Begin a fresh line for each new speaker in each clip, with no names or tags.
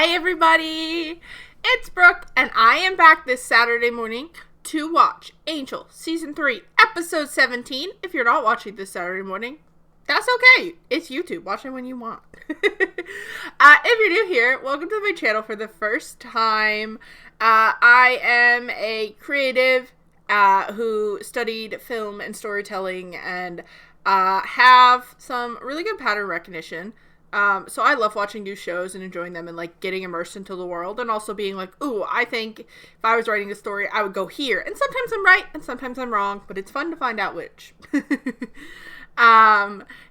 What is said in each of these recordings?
Hey everybody, it's Brooke, and I am back this Saturday morning to watch Angel Season 3, Episode 17. If you're not watching this Saturday morning, that's okay. It's YouTube. Watch it when you want. If you're new here, welcome to my channel for the first time. I am a creative who studied film and storytelling and have some really good pattern recognition. So I love watching new shows and enjoying them and like getting immersed into the world and also being like, ooh, I think if I was writing a story, I would go here. And sometimes I'm right and sometimes I'm wrong, but it's fun to find out which.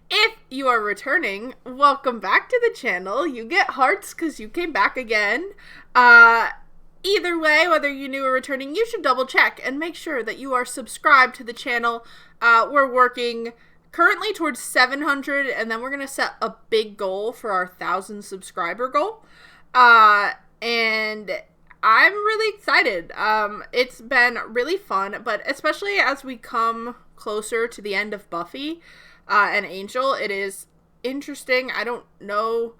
If you are returning, welcome back to the channel. You get hearts because you came back again. Either way, whether you're new or returning, you should double check and make sure that you are subscribed to the channel. We're working currently towards 700, and then we're going to set a big goal for our 1,000 subscriber goal. And I'm really excited. It's been really fun, but especially as we come closer to the end of Buffy and Angel, it is interesting. I don't know.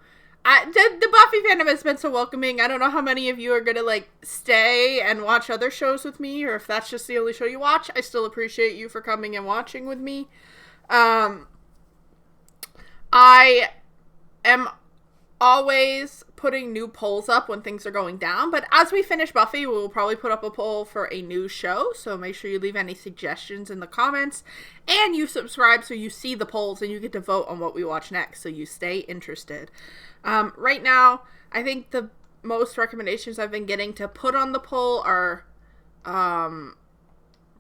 The Buffy fandom has been so welcoming. I don't know how many of you are going to like stay and watch other shows with me, or if that's just the only show you watch. I still appreciate you for coming and watching with me. I am always putting new polls up when things are going down, but as we finish Buffy, we will probably put up a poll for a new show, so make sure you leave any suggestions in the comments, and you subscribe so you see the polls and you get to vote on what we watch next, so you stay interested. Right now, I think the most recommendations I've been getting to put on the poll are,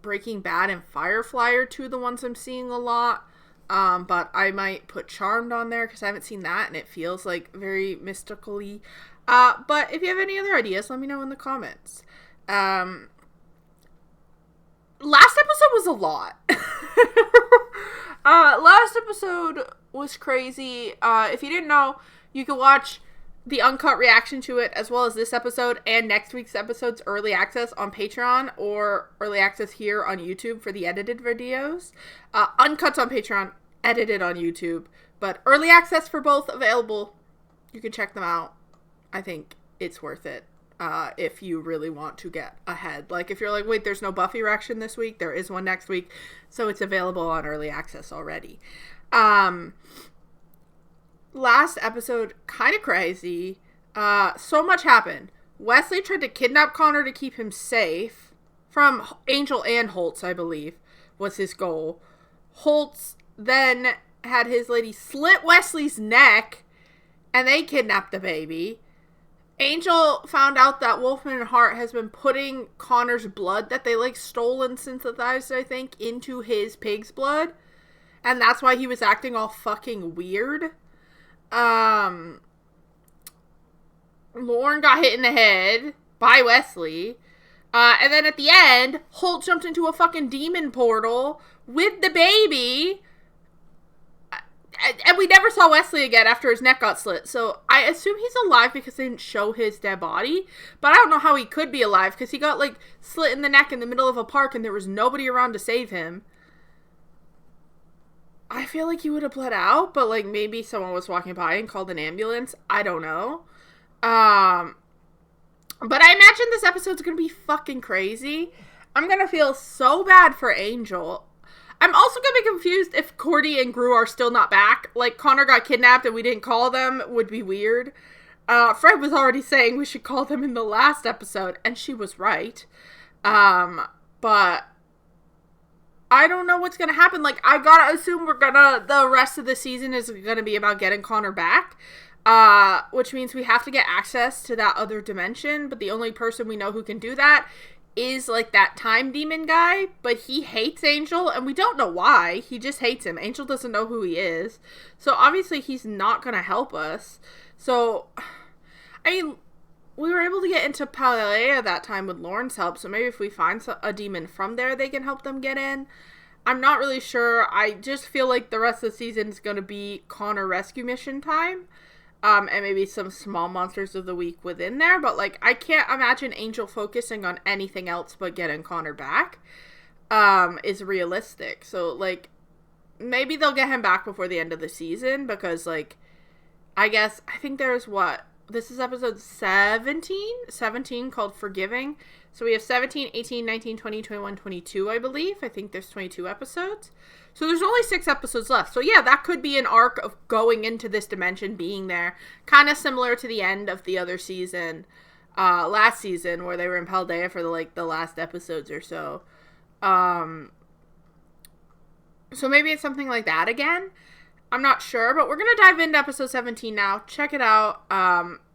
Breaking Bad and Firefly are two of the ones I'm seeing a lot. But I might put Charmed on there because I haven't seen that and it feels like very mystically. But if you have any other ideas, let me know in the comments. Last episode was a lot. Last episode was crazy. If you didn't know, you can watch the uncut reaction to it, as well as this episode and next week's episode's early access on Patreon, or early access here on YouTube for the edited videos. Uncuts on Patreon, edited on YouTube, but early access for both available. You can check them out. I think it's worth it if you really want to get ahead. Like, if you're like, wait, there's no Buffy reaction this week, there is one next week, so it's available on early access already. Last episode, kind of crazy. So much happened. Wesley tried to kidnap Connor to keep him safe from Angel and Holtz, I believe, was his goal. Holtz then had his lady slit Wesley's neck, and they kidnapped the baby. Angel found out that Wolfman Hart has been putting Connor's blood that they, like, stole and synthesized, I think, into his pig's blood. And that's why he was acting all fucking weird. Lauren got hit in the head by Wesley. And then at the end, Holt jumped into a fucking demon portal with the baby. And we never saw Wesley again after his neck got slit. So I assume he's alive because they didn't show his dead body. But I don't know how he could be alive because he got, like, slit in the neck in the middle of a park and there was nobody around to save him. I feel like he would have bled out, but, like, maybe someone was walking by and called an ambulance. I don't know. But I imagine this episode's gonna be fucking crazy. I'm gonna feel so bad for Angel. I'm also gonna be confused if Cordy and Gru are still not back. Like, Connor got kidnapped and we didn't call them. Would be weird. Fred was already saying we should call them in the last episode, and she was right. But I don't know what's gonna happen. Like, I gotta assume the rest of the season is gonna be about getting Connor back. Which means we have to get access to that other dimension, but the only person we know who can do that is, like, that time demon guy, but he hates Angel, and we don't know why. He just hates him. Angel doesn't know who he is. So obviously he's not gonna help us. So, I mean, we were able to get into Palea that time with Lauren's help, so maybe if we find a demon from there, they can help them get in. I'm not really sure. I just feel like the rest of the season is going to be Connor rescue mission time. And maybe some small monsters of the week within there. But, like, I can't imagine Angel focusing on anything else but getting Connor back is realistic. So, like, maybe they'll get him back before the end of the season because, like, I think there's, This is episode 17 called Forgiving. So we have 17, 18, 19, 20, 21, 22, I believe. I think there's 22 episodes. So there's only 6 episodes left. So yeah, that could be an arc of going into this dimension, being there. Kind of similar to the end of the other season, last season, where they were in Paldea for the last episodes or so. So maybe it's something like that again. I'm not sure, but we're going to dive into episode 17 now. Check it out.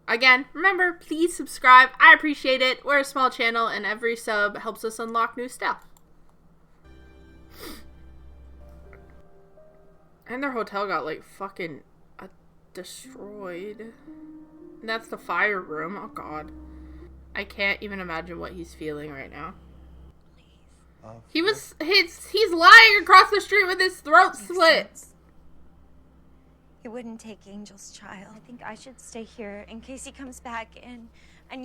Again, remember, please subscribe. I appreciate it. We're a small channel, and every sub helps us unlock new stuff. And their hotel got, like, fucking destroyed. And that's the fire room. Oh, God. I can't even imagine what he's feeling right now. He's lying across the street with his throat slit.
He wouldn't take Angel's child. I think I should stay here in case he comes back, and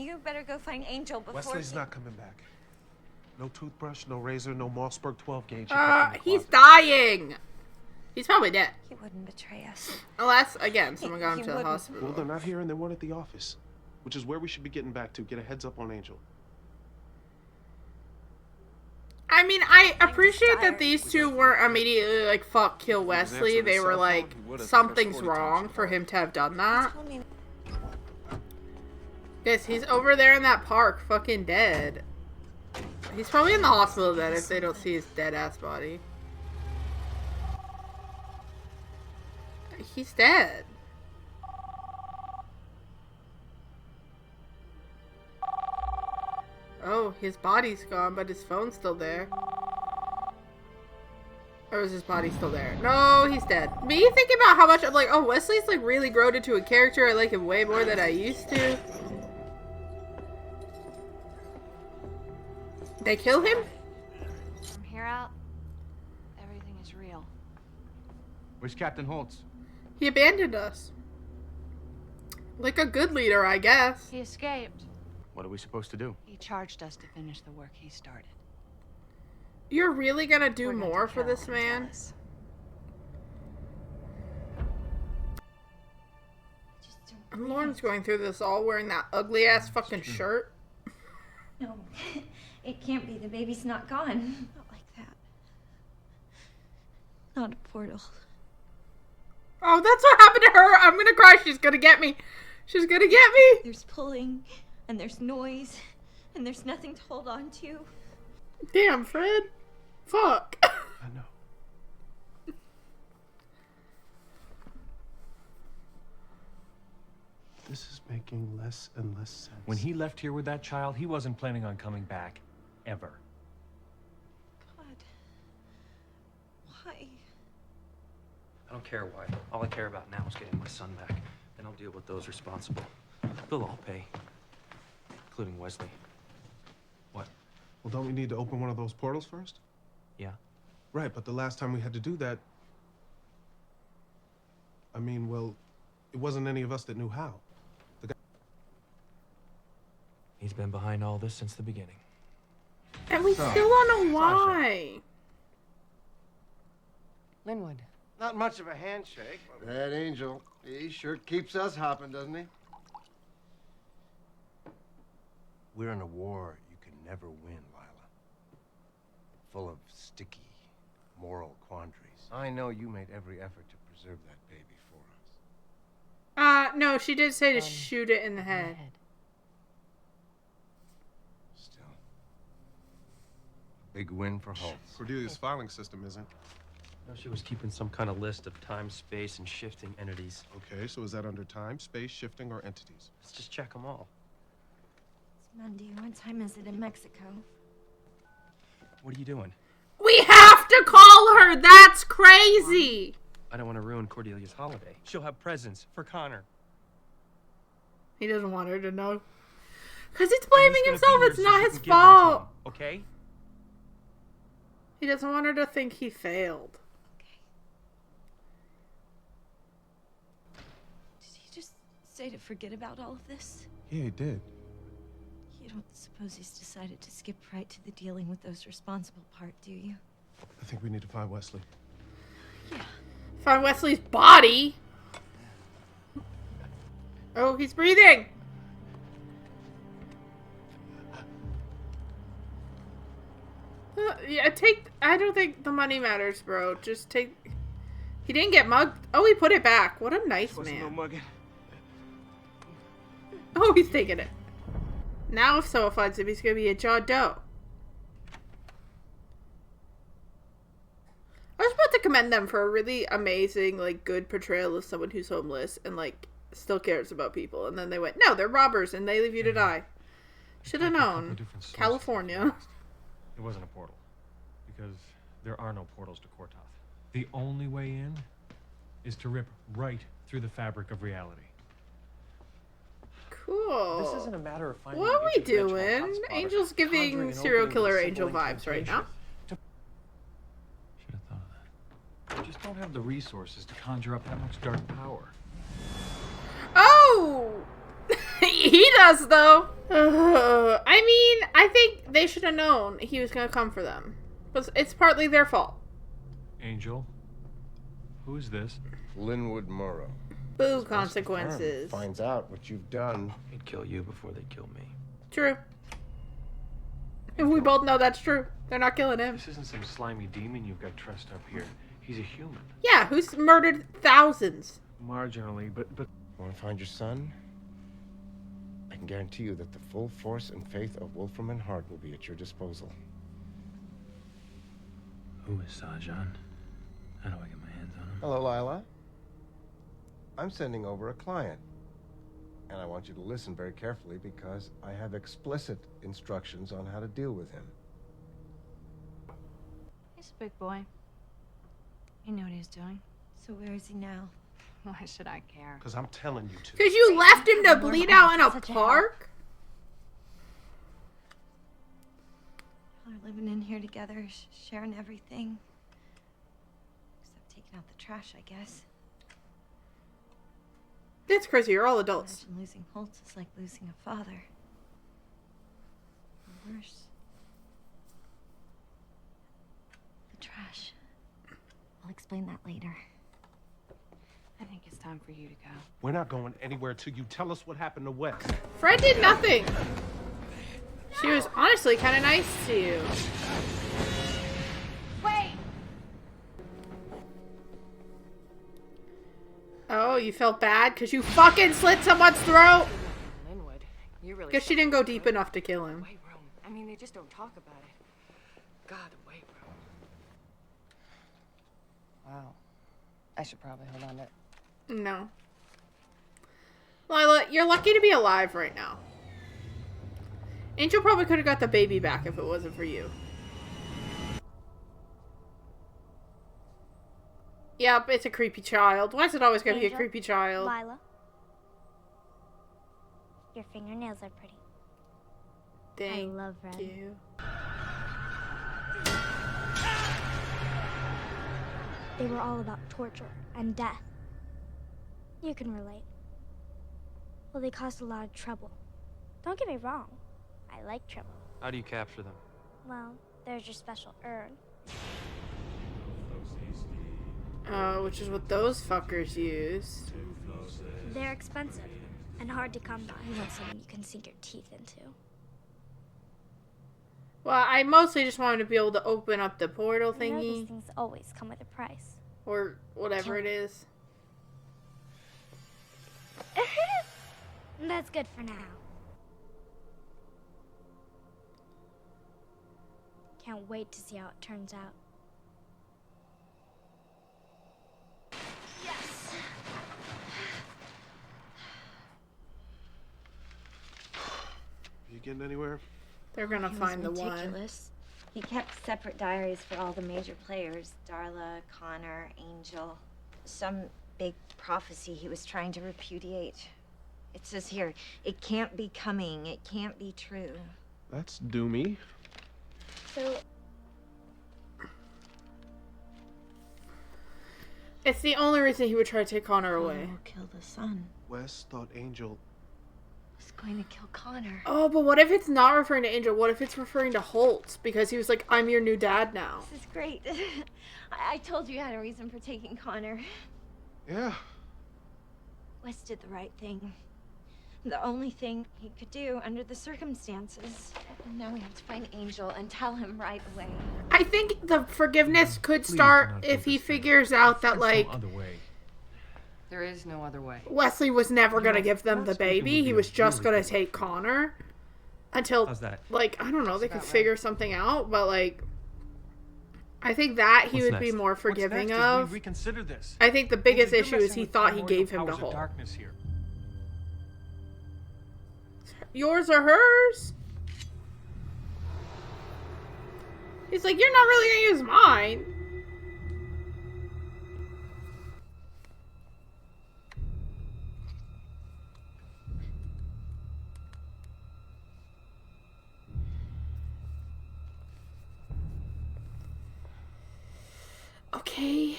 you better go find Angel before...
Wesley's not coming back. No toothbrush, no razor, no Mossberg 12 gauge.
He's dying. He's probably dead.
He wouldn't betray us.
Unless, again, someone got him to the hospital.
Well, they're not here and they weren't at the office, which is where we should be getting back to. Get a heads up on Angel.
I mean, I appreciate that these two weren't immediately like, fuck, kill Wesley. They were like, something's wrong for him to have done that. Yes, he's over there in that park, fucking dead. He's probably in the hospital then if they don't see his dead-ass body. He's dead. Oh, his body's gone, but his phone's still there. Or is his body still there? No, he's dead. Me thinking about how much I'm like, oh, Wesley's like really grown into a character. I like him way more than I used to. They kill him?
From here out, everything is real.
Where's Captain Holtz?
He abandoned us. Like a good leader, I guess.
He escaped.
What are we supposed to do?
He charged us to finish the work he started.
You're really gonna do
We're going
more
to
for
kill
this
and
man?
tell us.
And Lauren's going through this all wearing that ugly ass fucking shirt.
No, it can't be. The baby's not gone. Not like that. Not a portal.
Oh, that's what happened to her. I'm gonna cry. She's gonna get me. She's gonna get me.
There's pulling, and there's noise, and there's nothing to hold on to.
Damn, Fred. Fuck.
I know. This is making less and less sense.
When he left here with that child, he wasn't planning on coming back. Ever.
God. Why?
I don't care why. All I care about now is getting my son back. Then I'll deal with those responsible. They'll all pay. Including Wesley. What?
Well, don't we need to open one of those portals first?
Yeah.
Right, but the last time we had to do that... I mean, well, it wasn't any of us that knew how. The guy...
He's been behind all this since the beginning.
And we still don't know why.
Linwood.
Not much of a handshake.
That Angel, he sure keeps us hopping, doesn't he? We're in a war you can never win, Lila. Full of sticky, moral quandaries. I know you made every effort to preserve that baby for us.
No, she did say to shoot it in the head.
Still. A big win for Holtz.
Cordelia's filing system isn't.
No, she was keeping some kind of list of time, space, and shifting entities.
Okay, so is that under time, space, shifting, or entities?
Let's just check them all.
It's Monday. What time is it in Mexico?
What are you doing?
We have to call her. That's crazy.
I don't want to ruin Cordelia's holiday.
She'll have presents for Connor.
He doesn't want her to know. Because it's blaming
He's gonna
himself.
be here
It's
so
not
she
his
can give them to
fault.
him, okay?
He doesn't want her to think he failed.
Did he just say to forget about all of this?
Yeah, he did.
You don't suppose he's decided to skip right to the dealing with those responsible part, do you?
I think we need to find Wesley.
Find Wesley's body. Oh, he's breathing! Yeah, I don't think the money matters, bro. Just take... He didn't get mugged. Oh, he put it back. What a nice man.
No mugging.
Oh, he's taking it. Now if someone finds him, he's gonna be a John Doe. I was about to commend them for a really amazing, like, good portrayal of someone who's homeless and, like, still cares about people. And then they went, no, they're robbers and they leave you to die. Should have known. California.
It wasn't a portal. Because there are no portals to Kortoth. The only way in is to rip right through the fabric of reality.
Cool.
This isn't a matter of finding
What are we
ancient ritual
doing?
hotspot or
Angel's
conjuring
giving
an
serial
opening
killer
with a
angel
simple
vibes right now.
Should have thought of that. You just don't have the resources to conjure up that much dark power.
Oh! He does, though. I mean, I think they should have known he was going to come for them. But it's partly their fault.
Angel? Who is this?
Linwood Morrow.
Boo consequences.
Finds out what you've done.
They'd kill you before they kill me.
True. And we both know that's true. They're not killing him.
This isn't some slimy demon you've got trussed up here. He's a human.
Yeah, who's murdered thousands.
Marginally, but...
Want to find your son? I can guarantee you that the full force and faith of Wolfram and Hart will be at your disposal.
Who is Sajan? How do I get my hands on him?
Hello, Lila. I'm sending over a client. And I want you to listen very carefully because I have explicit instructions on how to deal with him.
He's a big boy. He knew what he was doing.
So where is he now?
Why should I care?
Because I'm telling you to.
Because you left him to bleed out in a park?
Y'all are living in here together, sharing everything. Except taking out the trash, I guess.
That's crazy. You're all adults.
Imagine losing Holtz is like losing a father. Or worse. The trash. I'll explain that later.
I think it's time for you to go.
We're not going anywhere till you tell us what happened to Wes.
Fred did nothing. She was honestly kind of nice to you.
Wait!
Oh, you felt bad because you fucking slit someone's throat?
Linwood, you really...
Guess she didn't go deep enough to kill him.
Weight room. I mean, they just don't talk about it. God, the weight room. Wow. I should probably hold on to it.
No. Lila, you're lucky to be alive right now. Angel probably could have got the baby back if it wasn't for you. Yep, it's a creepy child. Why is it always going to be a creepy child?
Lila, your fingernails are pretty.
Thank
I love red.
you.
They were all about torture and death. You can relate. Well, they caused a lot of trouble. Don't get me wrong. I like trouble.
How do you capture them?
Well, there's your special urn.
Which is what those fuckers use.
They're expensive and hard to come by. You want something you can sink your teeth into.
Well, I mostly just wanted to be able to open up the portal
You know,
thingy.
these things always come with a price.
Or whatever it is.
That's good for now. Can't wait to see how it turns out.
Yes!
You getting anywhere?
They're gonna find the one.
Meticulous. He kept separate diaries for all the major players. Darla, Connor, Angel. Some big prophecy he was trying to repudiate. It says here, it can't be coming. It can't be true.
That's doomy.
So,
It's the only reason he would try to take Connor away.
Will kill the son.
Wes thought Angel...
Was going to kill Connor.
Oh, but what if it's not referring to Angel? What if it's referring to Holtz? Because he was like, I'm your new dad now.
This is great. I told you I had a reason for taking Connor.
Yeah.
Wes did the right thing. The only thing he could do under the circumstances. And now we have to find Angel and tell him right away.
I think the forgiveness could start if he figures out that, like,
Some other way.
There is no other way.
Wesley was never going to give them the baby. He was just going to take Connor until,
How's that?
like, I don't know, they could
about
figure something out, but, like, I think that he
What's
would be
next?
more forgiving
What's next is
of.
we reconsider this.
I think the biggest
You're
issue is
messing
he
with
thought he
primordial
gave him the
powers of
whole.
darkness here.
Yours or hers? He's like, you're not really going to use mine. Okay.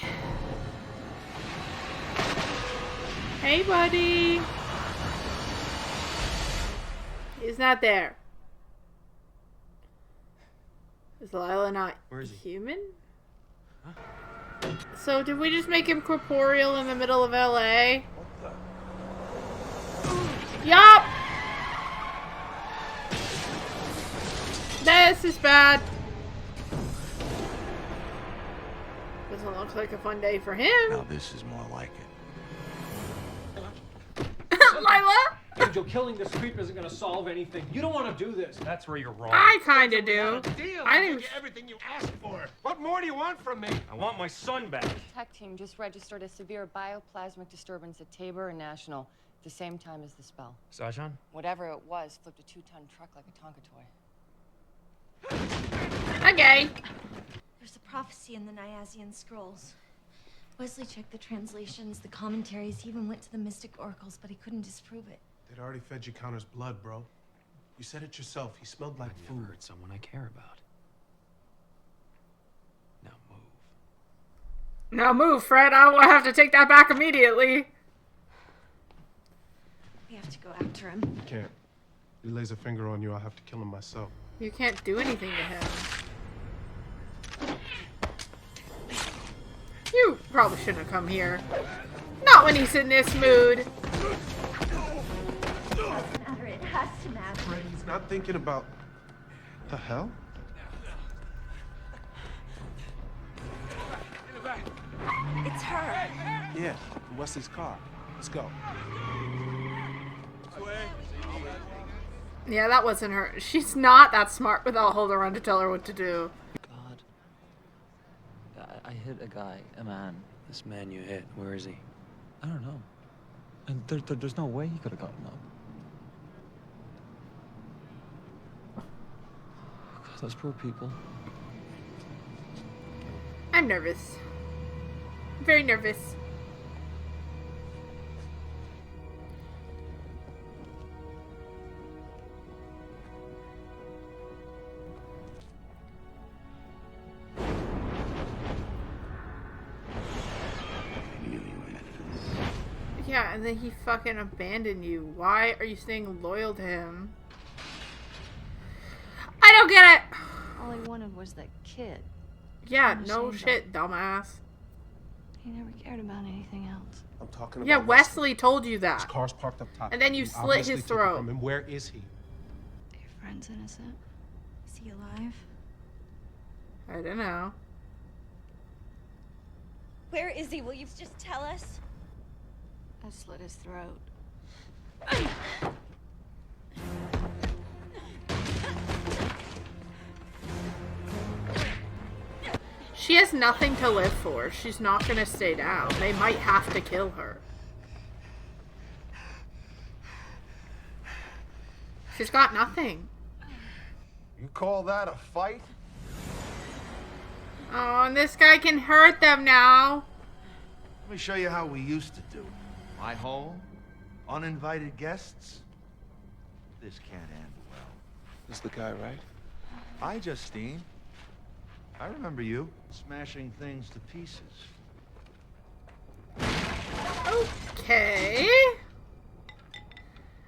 Hey, buddy. He's not there. Is Lila not
Where is he?
human? So did we just make him corporeal in the middle of LA? Yup! This is bad. Doesn't look like a fun day for him.
Now this is more like it.
Lila?
Angel, killing this creep isn't going to solve anything. You don't want to do this. That's where you're wrong.
I kind of do.
Deal.
I
I
think-
give you everything you asked for. What more do you want from me?
I want my son back.
Tech team just registered a severe bioplasmic disturbance at Tabor and National at the same time as the spell.
Sajan?
Whatever it was flipped a 2-ton truck like a Tonka toy.
Okay.
There's a prophecy in the Nyazian scrolls. Wesley checked the translations, the commentaries. He even went to the mystic oracles, but he couldn't disprove it.
They'd already fed you Connor's blood, bro. You said it yourself. He smelled like
I've
food.
never hurt someone I care about. Now move.
Now move, Fred. I will have to take that back immediately.
We have to go after him.
You can't. If he lays a finger on you, I'll have to kill him myself.
You can't do anything to him. You probably shouldn't have come here. Not when he's in this mood.
Doesn't matter. It has to matter.
Fred, he's not thinking about... The hell?
It's her.
Yeah, in Wesley's car. Let's go.
Yeah, that wasn't her. She's not that smart without hold around to tell her what to do.
God. I hit a guy, a man.
This man you hit, where is he?
I don't know. And there's no way he could have gotten up. God, those poor people.
I'm nervous. Very nervous. Yeah, and then he fucking abandoned you. Why are you staying loyal to him? I don't get it!
All he wanted was that kid.
Yeah,
I'm
no
ashamed
shit, dumbass.
He never cared about anything else.
I'm talking about
Yeah, Wesley told you
His
that.
car's parked up top.
And then you slit
obviously
his
took it
throat.
from him. Where is he?
Your friend's innocent.
Is he alive?
I don't know.
Where is he? Will you just tell us?
I slit his throat.
She has nothing to live for. She's not gonna stay down. They might have to kill her. She's got nothing.
You call that a fight?
Oh, and this guy can hurt them now.
Let me show you how we used to do it. My home, uninvited guests. This can't end well.
This is the guy, right?
Hi, Justine. I remember you smashing things to pieces.
Okay.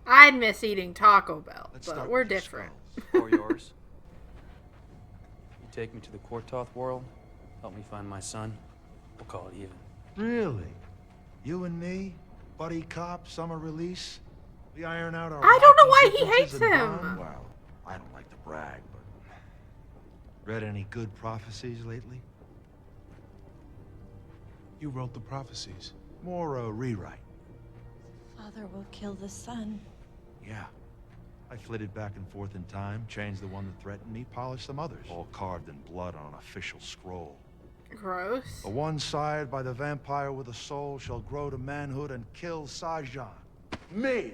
I'd miss eating Taco Bell,
Let's
but
start
we're
with your
different.
Or yours? You take me to the Cortoth world, help me find my son, we'll call it even.
Really? You and me? Buddy cop, summer release?
We iron out our
I don't know why
wacky
he hates
differences and
him.
bond.
Well, I don't like to brag, but read any good prophecies lately?
You wrote the prophecies.
More a rewrite.
Father will kill the son.
Yeah. I flitted back and forth in time, changed the one that threatened me, polished some others. All carved in blood on an official scroll.
Gross.
The one sired by the vampire with a soul shall grow to manhood and kill Sajan. Me!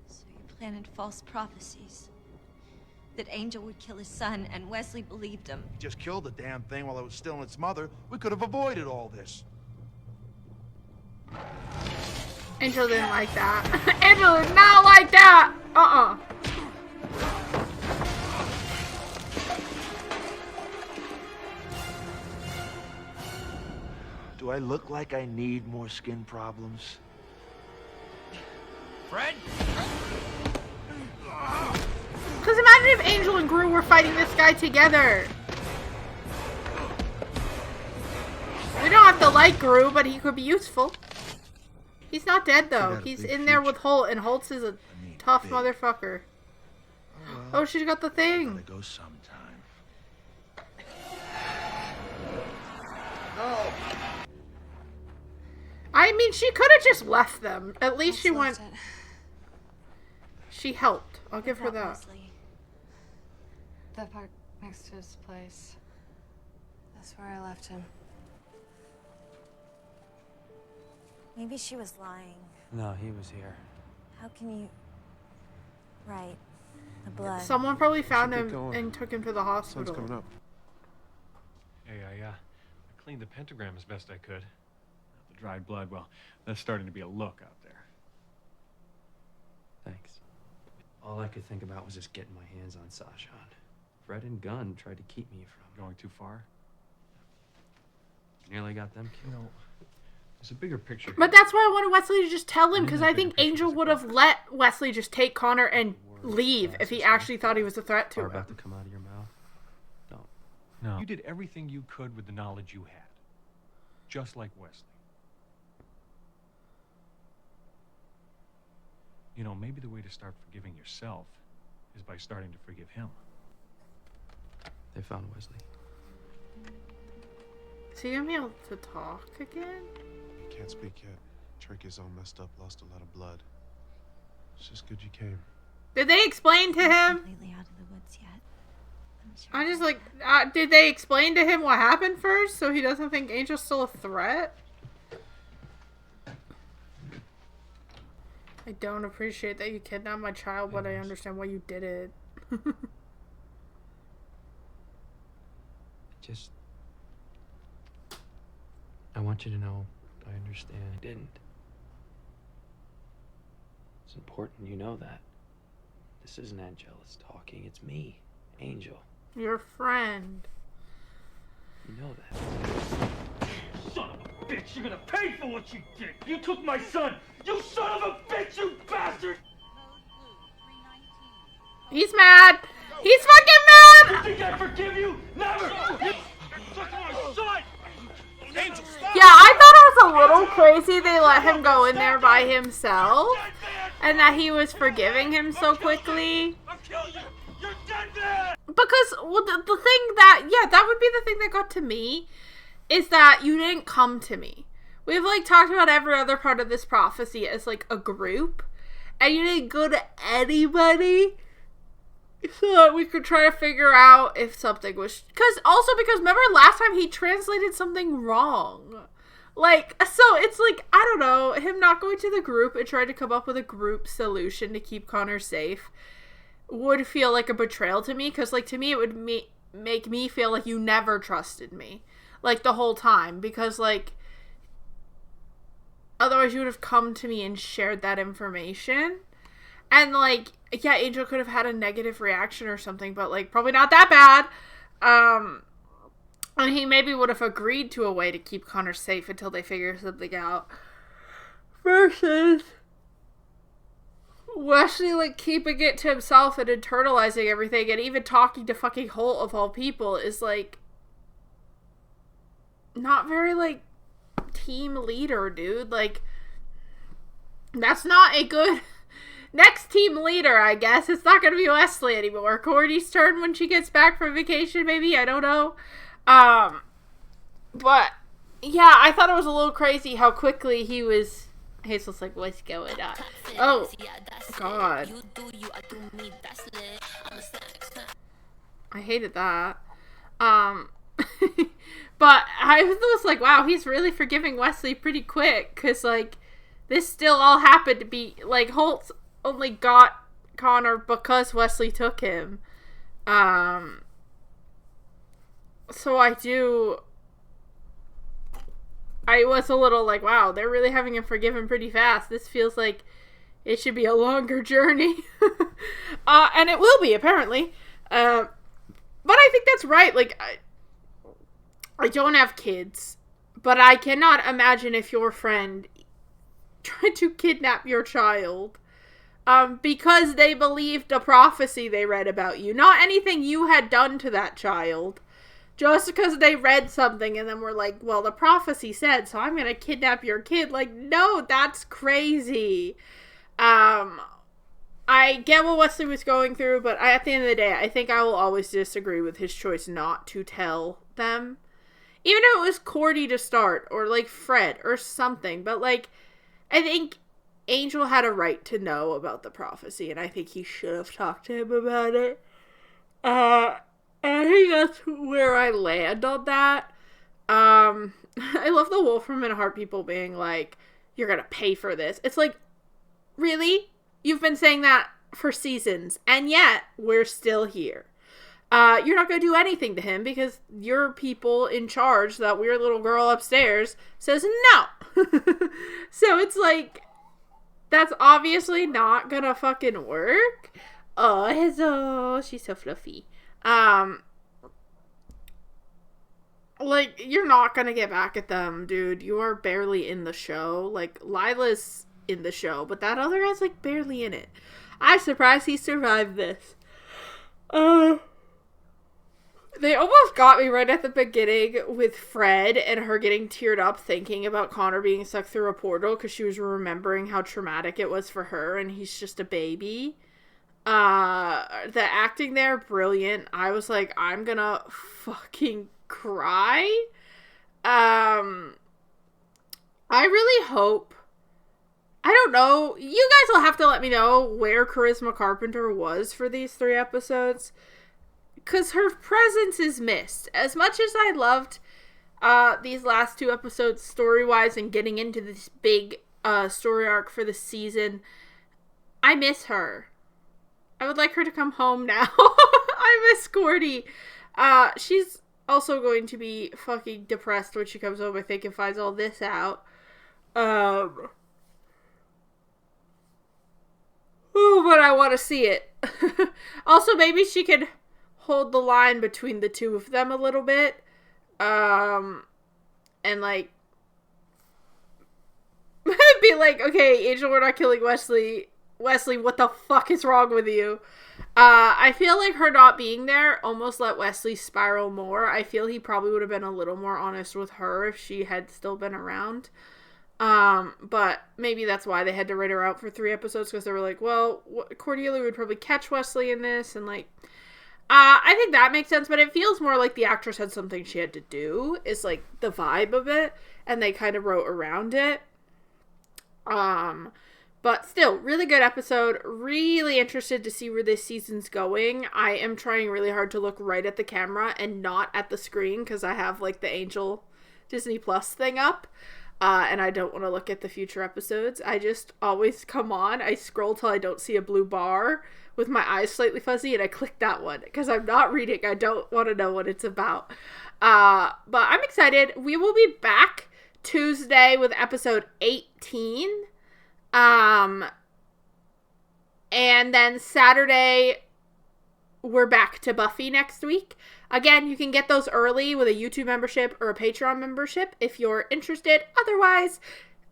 So you planted false prophecies. That Angel would kill his son, and Wesley believed him.
He just killed the damn thing while it was still in its mother. We could have avoided all this.
Angel didn't like that. Angel did not like that.
Do I look like I need more skin problems?
Fred?
Because imagine if Angel and Gru were fighting this guy together. We don't have to like Gru, but he could be useful. He's not dead though. He's in there with Holt, and Holtz is a tough motherfucker. Oh, she's got the thing.
Gotta go sometime. No.
I mean, she could have just left them. At least she went. She helped. I'll give her that.
Wesley.
The park next to his place. That's where I left him.
Maybe she was lying.
No, he was here.
How can you... Right. The blood.
Someone probably found
get
him
going.
and took him to the
Sun's
hospital.
coming up.
Hey, I cleaned the pentagram as best I could. The dried blood, well, that's starting to be a look out there.
Thanks. All I could think about was just getting my hands on Sajan. Fred and Gunn tried to keep me from
Going too far?
Nearly got them
You
killed.
know, there's a bigger picture here.
But that's why I wanted Wesley to just tell him,
And
because
that
I think
bigger picture
Angel
is
would have
across.
let Wesley just take Connor and leave if he
glasses,
actually thought he was a threat to
are
him.
about to come out of your mouth. Don't.
No. You did everything you could with the knowledge you had. Just like Wesley. You know, maybe the way to start forgiving yourself is by starting to forgive him.
They found Wesley.
Is he gonna be able to talk again?
Can't speak yet. Trach is all messed up, lost a lot of blood. It's just good you came.
Did they explain to him?
Completely out of the woods yet. I'm sure.
I just like, did they explain to him what happened first so he doesn't think Angel's still a threat? I don't appreciate that you kidnapped my child, but I understand why you did it.
Just... I want you to know I understand. I didn't. It's important you know that. This isn't Angelus talking, it's me, Angel.
Your friend.
You know that.
Son of a bitch, you're gonna pay for what you did! You took my son! You son of a bitch, you bastard!
He's mad! He's fucking
You
mad!
think I forgive you? Never! You took my son! Angel, stop!
Yeah, I thought it was a little crazy they let him go in there by himself. And that he was forgiving him so quickly.
I'll kill you! You're dead man!
Because, well, the thing that, yeah, that would be the thing that got to me, is that you didn't come to me. We've, like, talked about every other part of this prophecy as, like, a group, and you didn't go to anybody so that we could try to figure out if something was, because remember last time he translated something wrong. Like, so it's like, I don't know, him not going to the group and trying to come up with a group solution to keep Connor safe would feel like a betrayal to me, because, like, to me it would make me feel like you never trusted me, like, the whole time, because, like, otherwise you would have come to me and shared that information, and, like, yeah, Angel could have had a negative reaction or something, but, like, probably not that bad, and he maybe would have agreed to a way to keep Connor safe until they figure something out, versus Wesley, like, keeping it to himself and internalizing everything, and even talking to fucking Holt of all people is, like, not very, like, team leader, dude. Like, that's not a good next team leader, I guess. It's not going to be Wesley anymore. Cordy's turn when she gets back from vacation, maybe. I don't know. But, yeah, I thought it was a little crazy how quickly he was... Hazel's like, what's going on? Oh, God. I hated that. But I was like, wow, he's really forgiving Wesley pretty quick. Because, like, this still all happened to be... Like, Holtz only got Connor because Wesley took him. So I was a little like, wow, they're really having him forgive him pretty fast. This feels like it should be a longer journey. And it will be, apparently. But I think that's right. Like, I don't have kids, but I cannot imagine if your friend tried to kidnap your child because they believed a prophecy they read about you. Not anything you had done to that child. Just because they read something and then were like, well, the prophecy said, so I'm going to kidnap your kid. Like, no, that's crazy. I get what Wesley was going through, but at the end of the day, I think I will always disagree with his choice not to tell them. Even if it was Cordy to start, or, like, Fred, or something. But, like, I think Angel had a right to know about the prophecy, and I think he should have talked to him about it. I think that's where I land on that. I love the Wolfram and Hart people being like, you're gonna pay for this. It's like, really? You've been saying that for seasons, and yet we're still here. You're not gonna do anything to him because your people in charge, that weird little girl upstairs, says no. So it's like, that's obviously not gonna fucking work. Oh, she's so fluffy. Like, you're not gonna get back at them, dude. You are barely in the show. Like, Lila's in the show, but that other guy's, like, barely in it. I'm surprised he survived this. They almost got me right at the beginning with Fred and her getting teared up thinking about Connor being sucked through a portal because she was remembering how traumatic it was for her and he's just a baby. The acting there, brilliant. I was like, I'm gonna fucking cry. I really hope, I don't know, you guys will have to let me know where Charisma Carpenter was for these 3 episodes, because her presence is missed. As much as I loved these last 2 episodes story-wise and getting into this big story arc for the season, I miss her. I would like her to come home now. I miss Cordy. She's also going to be fucking depressed when she comes home, I think, and finds all this out. Oh, but I want to see it. Also, maybe she could hold the line between the two of them a little bit. And, like, be like, okay, Angel, we're not killing Wesley. Wesley, what the fuck is wrong with you? I feel like her not being there almost let Wesley spiral more. I feel he probably would have been a little more honest with her if she had still been around. But maybe that's why they had to write her out for 3 episodes, because they were like, well, Cordelia would probably catch Wesley in this, and like, I think that makes sense, but it feels more like the actress had something she had to do, is like the vibe of it, and they kind of wrote around it. But still, really good episode. Really interested to see where this season's going. I am trying really hard to look right at the camera and not at the screen because I have, like, the Angel Disney Plus thing up. And I don't want to look at the future episodes. I just always come on. I scroll till I don't see a blue bar with my eyes slightly fuzzy and I click that one because I'm not reading. I don't want to know what it's about. But I'm excited. We will be back Tuesday with episode 18. And then Saturday, we're back to Buffy next week. Again, you can get those early with a YouTube membership or a Patreon membership if you're interested. Otherwise,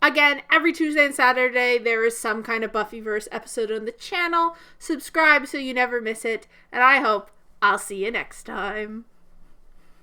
again, every Tuesday and Saturday, there is some kind of Buffyverse episode on the channel. Subscribe so you never miss it. And I hope I'll see you next time.